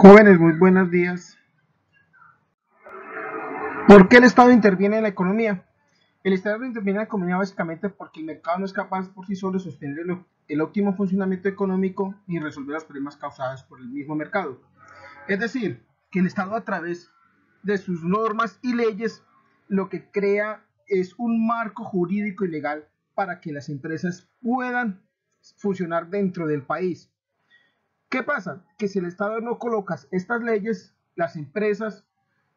Jóvenes, muy buenos días. ¿Por qué el Estado interviene en la economía? El Estado interviene en la economía básicamente porque el mercado no es capaz por sí solo de sostener el óptimo funcionamiento económico ni resolver los problemas causados por el mismo mercado. Es decir, que el Estado a través de sus normas y leyes lo que crea es un marco jurídico y legal para que las empresas puedan funcionar dentro del país. ¿Qué pasa? Que si el Estado no coloca estas leyes, las empresas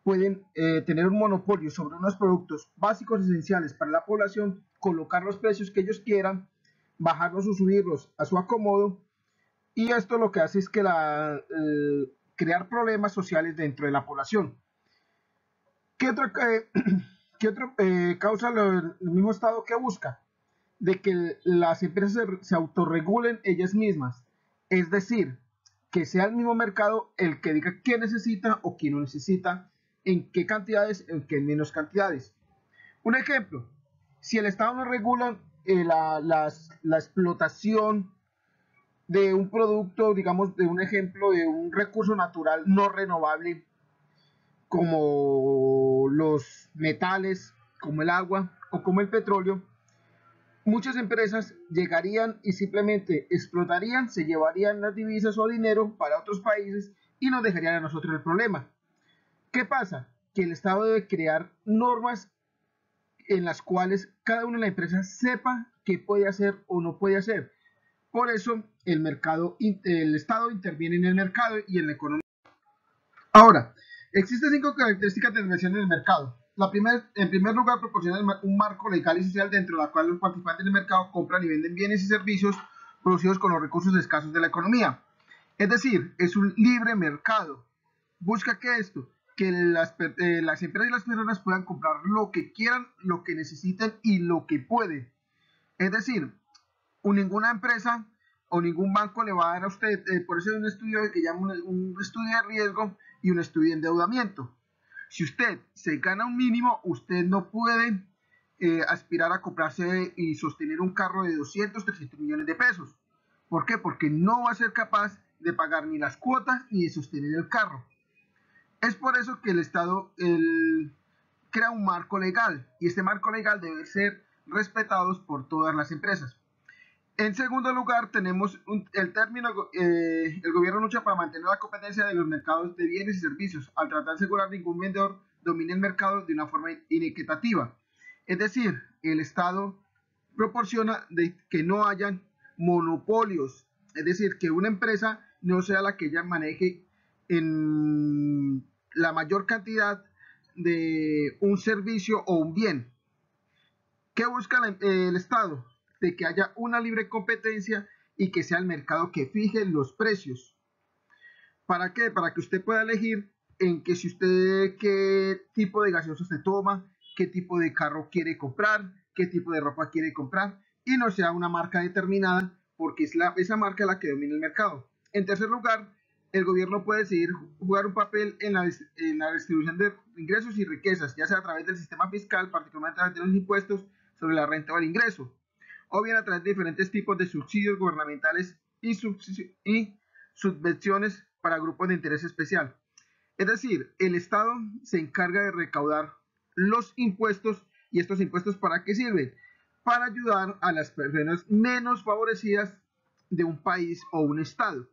pueden tener un monopolio sobre unos productos básicos esenciales para la población, colocar los precios que ellos quieran, bajarlos o subirlos a su acomodo, y esto lo que hace es que crear problemas sociales dentro de la población. ¿Qué otro, qué otro causa el mismo Estado que busca? De que las empresas se autorregulen ellas mismas, es decir, que sea el mismo mercado el que diga qué necesita o qué no necesita, en qué cantidades, en qué menos cantidades. Un ejemplo, si el Estado no regula la explotación de un producto, digamos, de un ejemplo, de un recurso natural no renovable, como los metales, como el agua o como el petróleo, muchas empresas llegarían y simplemente explotarían, se llevarían las divisas o dinero para otros países y nos dejarían a nosotros el problema. ¿Qué pasa? Que el Estado debe crear normas en las cuales cada una de las empresas sepa qué puede hacer o no puede hacer. Por eso el Estado interviene en el mercado y en la economía. Ahora, existen 5 características de intervención en el mercado. En primer lugar, proporciona un marco legal y social dentro del cual los participantes del mercado compran y venden bienes y servicios producidos con los recursos escasos de la economía. Es decir, es un libre mercado. Busca que esto, que las empresas y las personas puedan comprar lo que quieran, lo que necesiten y lo que pueden. Es decir, ninguna empresa o ningún banco le va a dar a usted, por eso hay un estudio que llama un estudio de riesgo y un estudio de endeudamiento. Si usted se gana un mínimo, usted no puede aspirar a comprarse y sostener un carro de 200, 300 millones de pesos. ¿Por qué? Porque no va a ser capaz de pagar ni las cuotas ni de sostener el carro. Es por eso que el Estado crea un marco legal y este marco legal debe ser respetado por todas las empresas. En segundo lugar, tenemos el término, el gobierno lucha para mantener la competencia de los mercados de bienes y servicios, al tratar de asegurar que ningún vendedor domine el mercado de una forma inequitativa. Es decir, el Estado proporciona de que no hayan monopolios, es decir, que una empresa no sea la que ella maneje en la mayor cantidad de un servicio o un bien. ¿Qué busca el Estado? De que haya una libre competencia y que sea el mercado que fije los precios. ¿Para qué? Para que usted pueda elegir en que si usted qué tipo de gaseosa se toma, qué tipo de carro quiere comprar, qué tipo de ropa quiere comprar y no sea una marca determinada porque es esa marca la que domina el mercado. En tercer lugar, el gobierno puede decidir jugar un papel en la distribución de ingresos y riquezas, ya sea a través del sistema fiscal, particularmente a través de los impuestos sobre la renta o el ingreso, o bien a través de diferentes tipos de subsidios gubernamentales y subvenciones para grupos de interés especial. Es decir, el Estado se encarga de recaudar los impuestos. ¿Y estos impuestos para qué sirven? Para ayudar a las personas menos favorecidas de un país o un estado.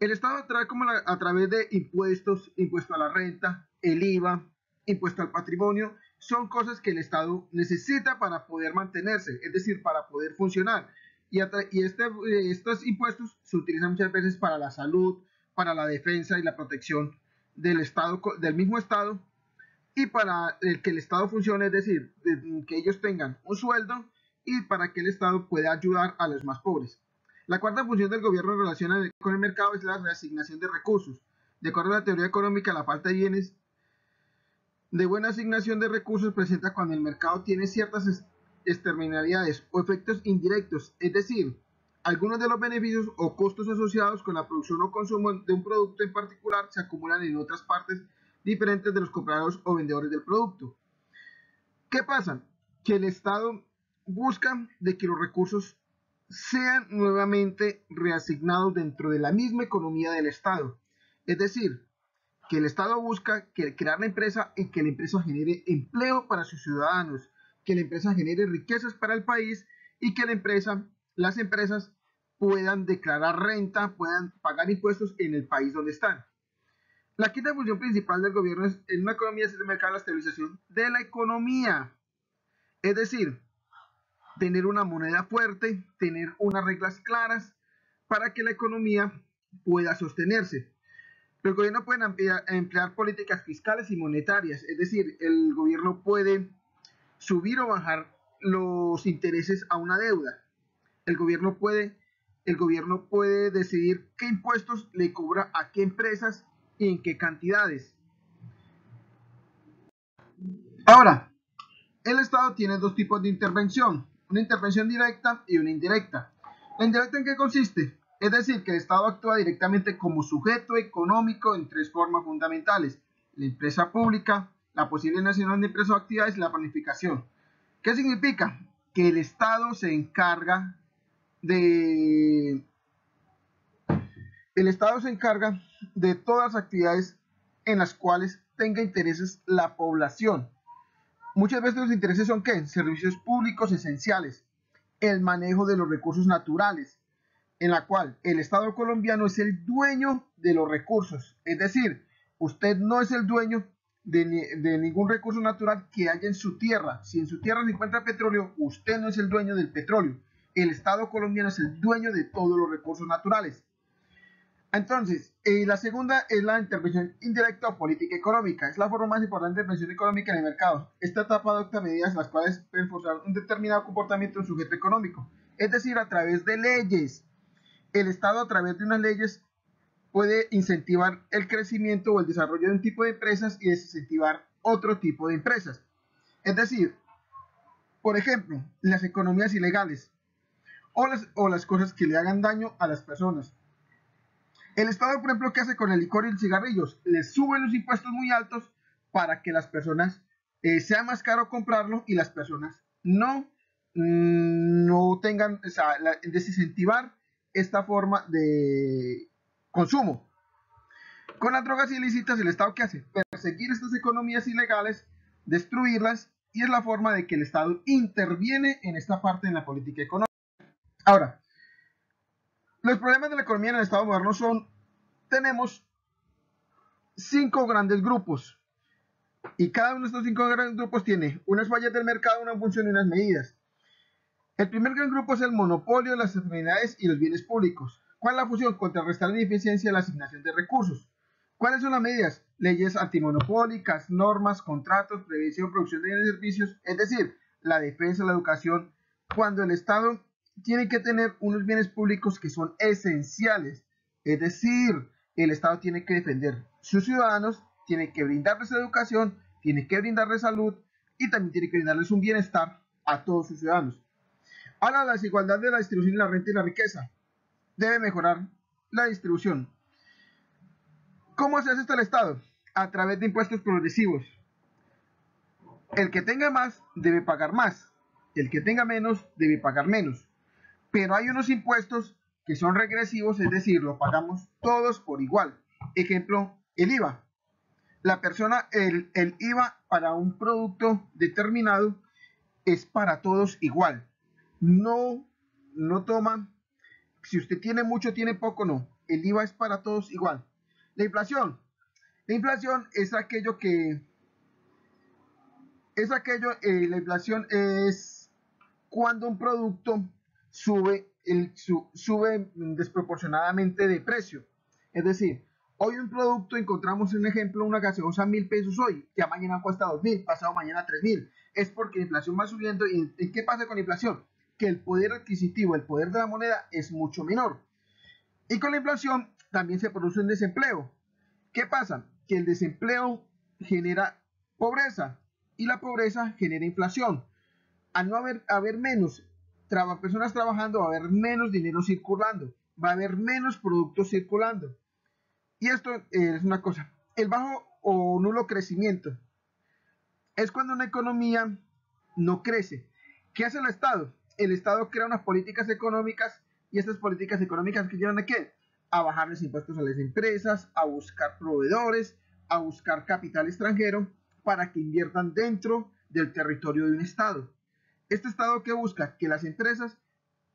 El Estado trae a través de impuestos, impuesto a la renta, el IVA, impuesto al patrimonio, son cosas que el Estado necesita para poder mantenerse, es decir, para poder funcionar. Estos impuestos se utilizan muchas veces para la salud, para la defensa y la protección del Estado, del mismo Estado, y para que el Estado funcione, es decir, que ellos tengan un sueldo y para que el Estado pueda ayudar a los más pobres. La cuarta función del gobierno en relación con el mercado es la reasignación de recursos. De acuerdo a la teoría económica, la falta de bienes de buena asignación de recursos presenta cuando el mercado tiene ciertas externalidades o efectos indirectos, es decir, algunos de los beneficios o costos asociados con la producción o consumo de un producto en particular se acumulan en otras partes diferentes de los compradores o vendedores del producto. ¿Qué pasa? Que el Estado busca de que los recursos sean nuevamente reasignados dentro de la misma economía del Estado. Es decir, que el Estado busca crear la empresa y que la empresa genere empleo para sus ciudadanos, que la empresa genere riquezas para el país y que las empresas puedan declarar renta, puedan pagar impuestos en el país donde están. La quinta función principal del gobierno en una economía es el mercado, la estabilización de la economía. Es decir, tener una moneda fuerte, tener unas reglas claras para que la economía pueda sostenerse. El gobierno puede emplear políticas fiscales y monetarias, es decir, el gobierno puede subir o bajar los intereses a una deuda. El gobierno puede decidir qué impuestos le cobra a qué empresas y en qué cantidades. Ahora, el Estado tiene dos tipos de intervención, una intervención directa y una indirecta. ¿La indirecta en qué consiste? Es decir, que el Estado actúa directamente como sujeto económico en tres formas fundamentales: la empresa pública, la posible nacional de empresas o actividades y la planificación. ¿Qué significa? Que el Estado se encarga de todas las actividades en las cuales tenga intereses la población. Muchas veces los intereses son ¿qué? Servicios públicos esenciales, el manejo de los recursos naturales, en la cual el Estado colombiano es el dueño de los recursos. Es decir, usted no es el dueño de ningún recurso natural que haya en su tierra. Si en su tierra se encuentra petróleo, usted no es el dueño del petróleo. El Estado colombiano es el dueño de todos los recursos naturales. Entonces, la segunda es la intervención indirecta o política económica. Es la forma más importante de intervención económica en el mercado. Esta etapa adopta medidas las cuales pueden forzar un determinado comportamiento de un sujeto económico. Es decir, a través de leyes. El Estado, a través de unas leyes, puede incentivar el crecimiento o el desarrollo de un tipo de empresas y desincentivar otro tipo de empresas. Es decir, por ejemplo, las economías ilegales o las cosas que le hagan daño a las personas. El Estado, por ejemplo, ¿qué hace con el licor y los cigarrillos? Les suben los impuestos muy altos para que las personas sea más caro comprarlo y las personas no tengan, o sea, desincentivar esta forma de consumo. Con las drogas ilícitas, ¿el Estado qué hace? Perseguir estas economías ilegales, destruirlas, y es la forma de que el Estado interviene en esta parte de la política económica. Ahora, los problemas de la economía en el Estado moderno tenemos 5 grandes grupos, y cada uno de estos 5 grandes grupos tiene unas fallas del mercado, una función y unas medidas. El primer gran grupo es el monopolio de las enfermedades y los bienes públicos. ¿Cuál es la función? Contrarrestar la ineficiencia de la asignación de recursos. ¿Cuáles son las medidas? Leyes antimonopólicas, normas, contratos, prevención, producción de bienes y servicios, es decir, la defensa, la educación. Cuando el Estado tiene que tener unos bienes públicos que son esenciales, es decir, el Estado tiene que defender sus ciudadanos, tiene que brindarles educación, tiene que brindarles salud y también tiene que brindarles un bienestar a todos sus ciudadanos. Ahora, la desigualdad de la distribución de la renta y la riqueza. Debe mejorar la distribución. ¿Cómo se hace esto el Estado? A través de impuestos progresivos. El que tenga más debe pagar más. El que tenga menos debe pagar menos. Pero hay unos impuestos que son regresivos, es decir, lo pagamos todos por igual. Ejemplo, el IVA. El IVA para un producto determinado es para todos igual. No toma, si usted tiene mucho, tiene poco, no. El IVA es para todos igual. La inflación. La inflación es la inflación es cuando un producto sube desproporcionadamente de precio. Es decir, hoy un producto encontramos un ejemplo, una gaseosa a 1.000 pesos hoy, ya mañana cuesta 2.000, pasado mañana 3.000. Es porque la inflación va subiendo. ¿Y qué pasa con la inflación? Que el poder adquisitivo, el poder de la moneda es mucho menor. Y con la inflación también se produce un desempleo. ¿Qué pasa? Que el desempleo genera pobreza y la pobreza genera inflación. Al no haber menos personas trabajando, va a haber menos dinero circulando, va a haber menos productos circulando. Y esto es una cosa. El bajo o nulo crecimiento es cuando una economía no crece. ¿Qué hace el Estado? El Estado crea unas políticas económicas y estas políticas económicas que llevan a qué? a bajarles impuestos a las empresas, a buscar proveedores, a buscar capital extranjero para que inviertan dentro del territorio de un estado. Este estado que busca que las empresas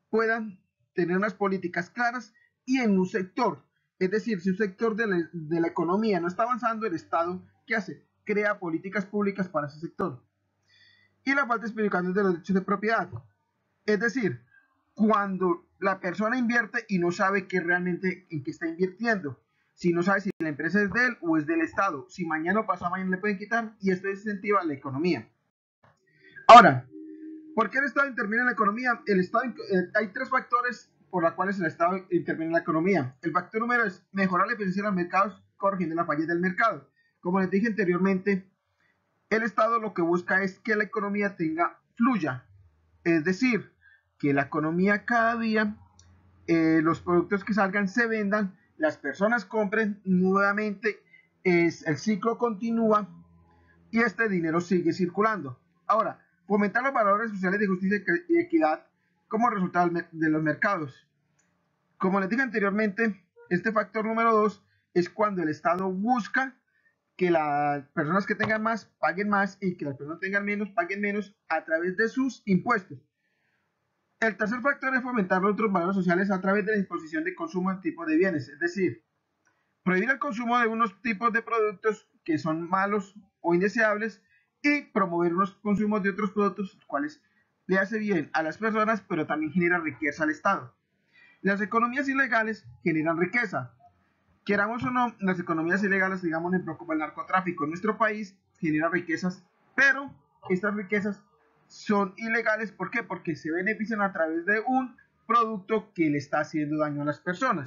puedan tener unas políticas claras y en un sector, es decir, si un sector de la economía no está avanzando, el estado, ¿qué hace? Crea políticas públicas para ese sector. Y la falta de explicación de los derechos de propiedad. Es decir, cuando la persona invierte y no sabe qué realmente en qué está invirtiendo, si no sabe si la empresa es de él o es del Estado, si mañana o pasado mañana le pueden quitar, y esto desincentiva la economía. Ahora, ¿por qué el Estado interviene en la economía? Hay tres factores por los cuales el Estado interviene en la economía. El factor número es mejorar la eficiencia de los mercados, corrigiendo la falla del mercado. Como les dije anteriormente, el Estado lo que busca es que la economía fluya, es decir, que la economía cada día, los productos que salgan se vendan, las personas compren nuevamente, el ciclo continúa y este dinero sigue circulando. Ahora, fomentar los valores sociales de justicia y equidad como resultado de los mercados. Como les dije anteriormente, este factor número 2 es cuando el Estado busca que las personas que tengan más paguen más y que las personas que tengan menos paguen menos a través de sus impuestos. El tercer factor es fomentar otros valores sociales a través de la imposición de consumo de tipos de bienes, es decir, prohibir el consumo de unos tipos de productos que son malos o indeseables y promover unos consumos de otros productos los cuales le hace bien a las personas pero también genera riqueza al Estado. Las economías ilegales generan riqueza. Queramos o no, las economías ilegales, digamos, como el narcotráfico en nuestro país, genera riquezas, pero estas riquezas son ilegales. ¿Por qué? Porque se benefician a través de un producto que le está haciendo daño a las personas.